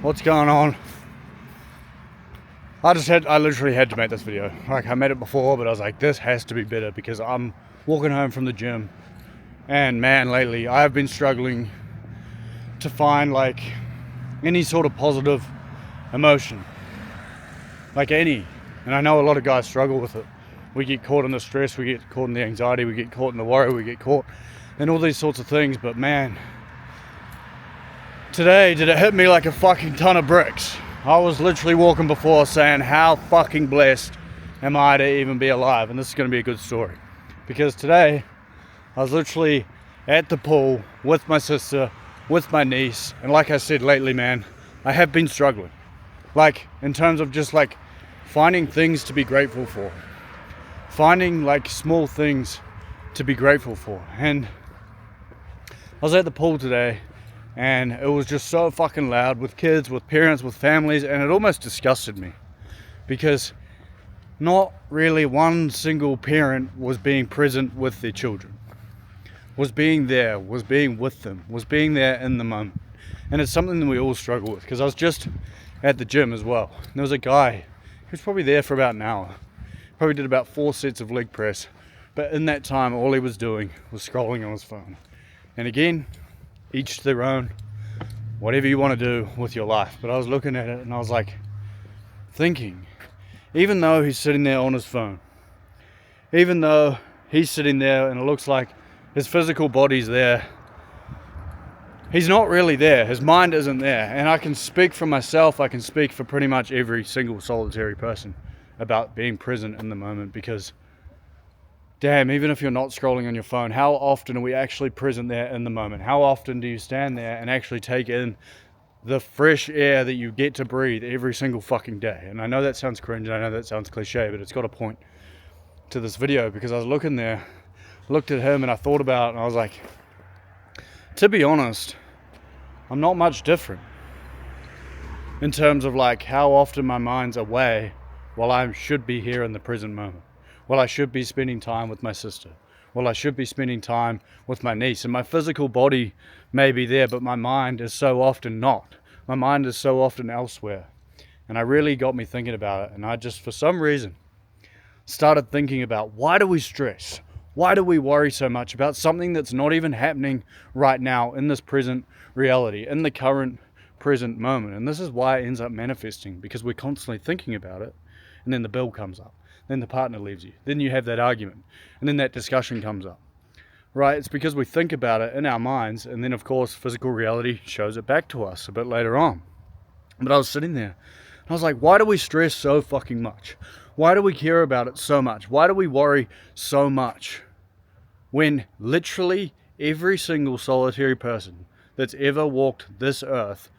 What's going on? I literally had to make this video. Like, I made it before, but I was like, this has to be better because I'm walking home from the gym, and man, lately I've been struggling to find like any sort of positive emotion, like any. And I know a lot of guys struggle with it. We get caught in the stress, we get caught in the anxiety, we get caught in the worry, we get caught in all these sorts of things. But man, today did it hit me like a fucking ton of bricks. I was literally walking before saying, how fucking blessed am I to even be alive? And this is going to be a good story. Because today, I was literally at the pool with my sister, with my niece. And like I said lately, man, I have been struggling. Like, in terms of just like finding things to be grateful for. Finding like small things to be grateful for. And I was at the pool today, and it was just so fucking loud with kids, with parents, with families, and it almost disgusted me because not really one single parent was being present with their children, was being there, was being with them, was being there in the moment. And it's something that we all struggle with, because I was just at the gym as well. And there was a guy who was probably there for about an hour, probably did about 4 sets of leg press, but in that time all he was doing was scrolling on his phone. And again, each to their own, whatever you want to do with your life. But I was looking at it and I was like thinking, even though he's sitting there on his phone, even though he's sitting there and it looks like his physical body's there, he's not really there. His mind isn't there. And I can speak for myself, I can speak for pretty much every single solitary person about being present in the moment, because damn, even if you're not scrolling on your phone, how often are we actually present there in the moment? How often do you stand there and actually take in the fresh air that you get to breathe every single fucking day? And I know that sounds cringe, and I know that sounds cliche, but it's got a point to this video, because I was looking there, looked at him, and I thought about it, and I was like, to be honest, I'm not much different in terms of like how often my mind's away while I should be here in the present moment. Well, I should be spending time with my sister. Well, I should be spending time with my niece. And my physical body may be there, but my mind is so often not. My mind is so often elsewhere. And I really got me thinking about it. And I just, for some reason, started thinking about, why do we stress? Why do we worry so much about something that's not even happening right now in this present reality, in the current present moment? And this is why it ends up manifesting, because we're constantly thinking about it. And then the bill comes up. Then the partner leaves you. Then you have that argument. And then that discussion comes up. Right? It's because we think about it in our minds. And then, of course, physical reality shows it back to us a bit later on. But I was sitting there. And I was like, why do we stress so fucking much? Why do we care about it so much? Why do we worry so much? When literally every single solitary person that's ever walked this earth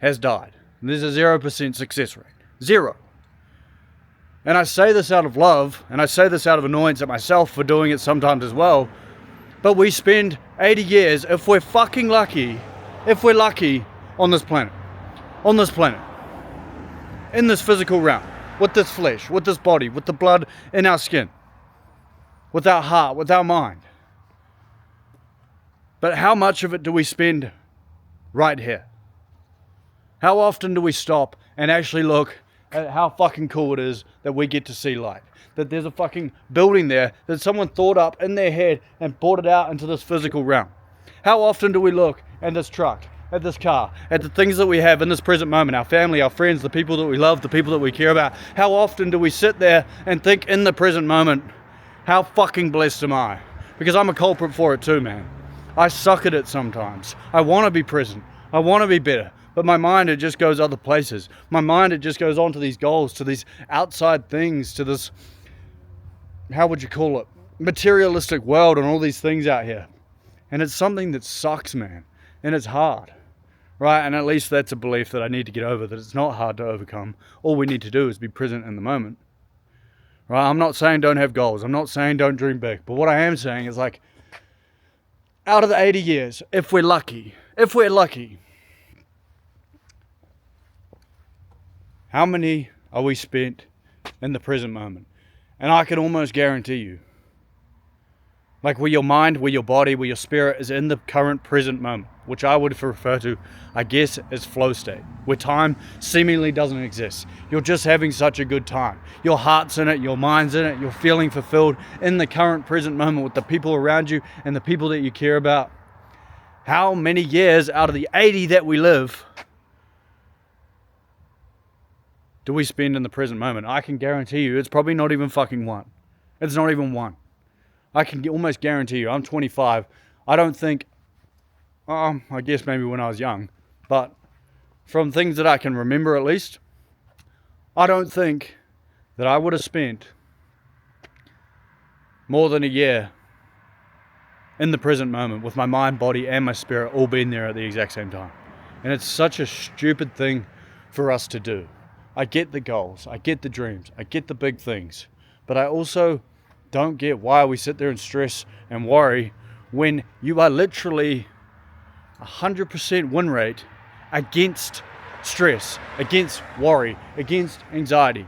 has died. And there's a 0% success rate. 0. And I say this out of love, and I say this out of annoyance at myself for doing it sometimes as well, but we spend 80 years, if we're fucking lucky, on this planet, in this physical realm, with this flesh, with this body, with the blood in our skin, with our heart, with our mind. But how much of it do we spend right here? How often do we stop and actually look at how fucking cool it is that we get to see light? That there's a fucking building there that someone thought up in their head and brought it out into this physical realm. How often do we look at this truck, at this car, at the things that we have in this present moment, our family, our friends, the people that we love, the people that we care about? How often do we sit there and think in the present moment, how fucking blessed am I? Because I'm a culprit for it too, man. I suck at it sometimes. I want to be present. I want to be better. But my mind, it just goes other places. My mind, it just goes on to these goals, to these outside things, to this, how would you call it, materialistic world and all these things out here. And it's something that sucks, man. And it's hard, right? And at least that's a belief that I need to get over, that it's not hard to overcome. All we need to do is be present in the moment, right? I'm not saying don't have goals. I'm not saying don't dream big. But what I am saying is, like, out of the 80 years, if we're lucky, how many are we spent in the present moment? And I can almost guarantee you Like where your mind, where your body, where your spirit is in the current present moment, which I would refer to, I guess, as flow state, where time seemingly doesn't exist. You're just having such a good time. Your heart's in it, your mind's in it, you're feeling fulfilled in the current present moment with the people around you and the people that you care about. How many years out of the 80 that we live do we spend in the present moment? I can guarantee you it's probably not even fucking one. It's not even one. I can almost guarantee you, I'm 25. I don't think, I guess maybe when I was young, but from things that I can remember at least, I don't think that I would have spent more than a year in the present moment with my mind, body, and my spirit all being there at the exact same time. And it's such a stupid thing for us to do. I get the goals, I get the dreams, I get the big things, but I also don't get why we sit there and stress and worry when you are literally 100% win rate against stress, against worry, against anxiety.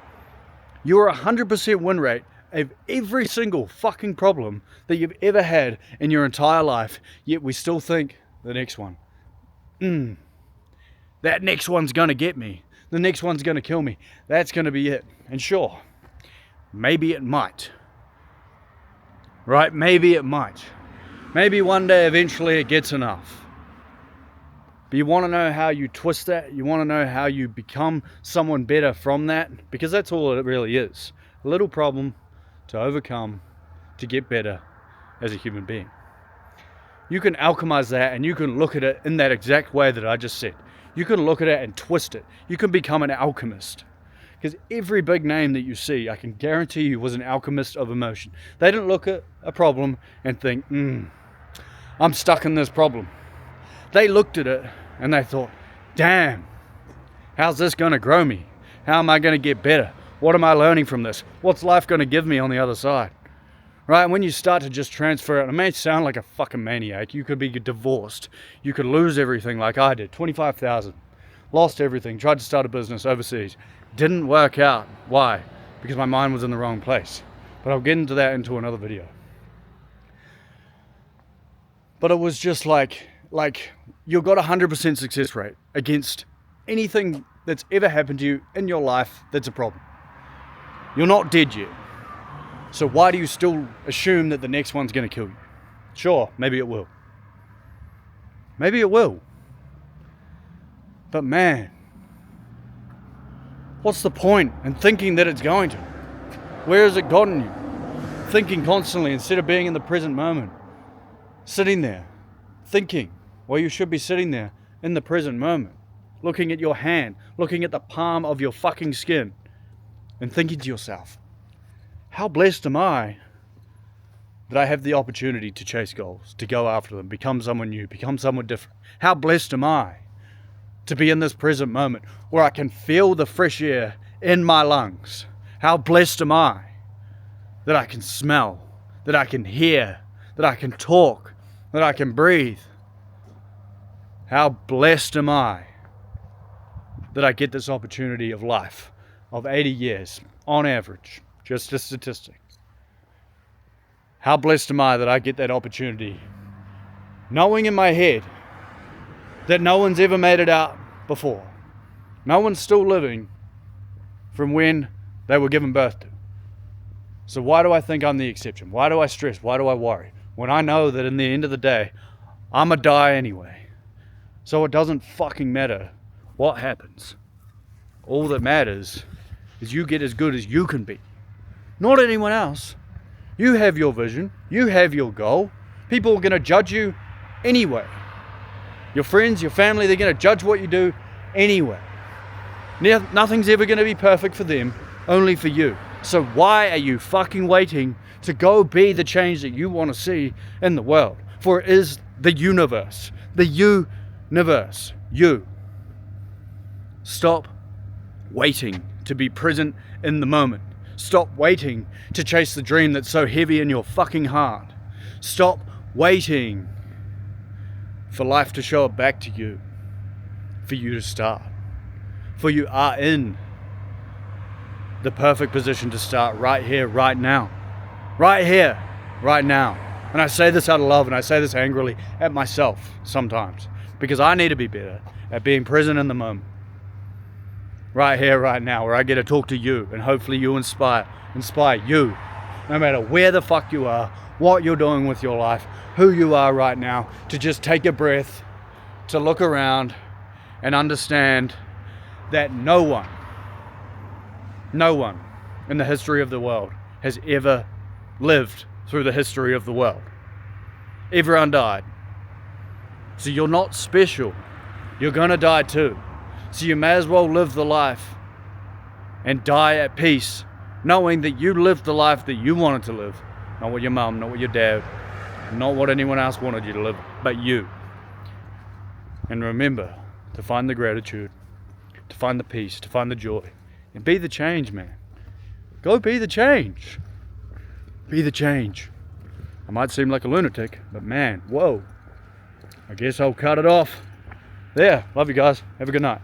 You're 100% win rate of every single fucking problem that you've ever had in your entire life, yet we still think the next one. That next one's gonna get me. The next one's gonna kill me. That's gonna be it. And sure, maybe it might. Right? Maybe it might. Maybe one day eventually it gets enough. But you want to know how you twist that? You want to know how you become someone better from that? Because that's all it really is. A little problem to overcome to get better as a human being. You can alchemize that and you can look at it in that exact way that I just said. You can look at it and twist it. You can become an alchemist. Because every big name that you see, I can guarantee you, was an alchemist of emotion. They didn't look at a problem and think, I'm stuck in this problem. They looked at it and they thought, damn, how's this going to grow me? How am I going to get better? What am I learning from this? What's life going to give me on the other side? Right? And when you start to just transfer it, it may sound like a fucking maniac. You could be divorced. You could lose everything like I did. 25,000. Lost everything. Tried to start a business overseas. Didn't work out. Why? Because my mind was in the wrong place. But I'll get into that into another video. But it was just like you've got a 100% success rate against anything that's ever happened to you in your life that's a problem. You're not dead yet. So why do you still assume that the next one's going to kill you? Sure, maybe it will. Maybe it will. But man, what's the point in thinking that it's going to? Where has it gotten you? Thinking constantly instead of being in the present moment. Sitting there, thinking. Well, you should be sitting there in the present moment. Looking at your hand, looking at the palm of your fucking skin. And thinking to yourself, how blessed am I that I have the opportunity to chase goals, to go after them, become someone new, become someone different. How blessed am I to be in this present moment where I can feel the fresh air in my lungs. How blessed am I that I can smell, that I can hear, that I can talk, that I can breathe. How blessed am I that I get this opportunity of life of 80 years on average, just a statistic. How blessed am I that I get that opportunity, knowing in my head that no one's ever made it out before. No one's still living from when they were given birth to. So why do I think I'm the exception? Why do I stress? Why do I worry? When I know that in the end of the day, I'm a die anyway. So it doesn't fucking matter what happens. All that matters is you get as good as you can be. Not anyone else. You have your vision. You have your goal. People are going to judge you anyway. Your friends, your family, they're going to judge what you do anyway. Nothing's ever going to be perfect for them, only for you. So why are you fucking waiting to go be the change that you want to see in the world? For it is the universe. The universe. You. Stop waiting to be present in the moment. Stop waiting to chase the dream that's so heavy in your fucking heart. Stop waiting for life to show it back to you. For you to start. For you are in the perfect position to start right here, right now. Right here, right now. And I say this out of love, and I say this angrily at myself sometimes, because I need to be better at being present in the moment. Right here, right now, where I get to talk to you, and hopefully you inspire you, no matter where the fuck you are, what you're doing with your life, who you are right now, to just take a breath, to look around and understand that no one in the history of the world has ever lived through the history of the world. Everyone died. So you're not special. You're gonna die too. So you may as well live the life and die at peace, knowing that you lived the life that you wanted to live. Not what your mum, not what your dad, not what anyone else wanted you to live, but you. And remember to find the gratitude, to find the peace, to find the joy, and be the change, man. Go be the change. Be the change. I might seem like a lunatic, but man, whoa. I guess I'll cut it off there. Love you guys. Have a good night.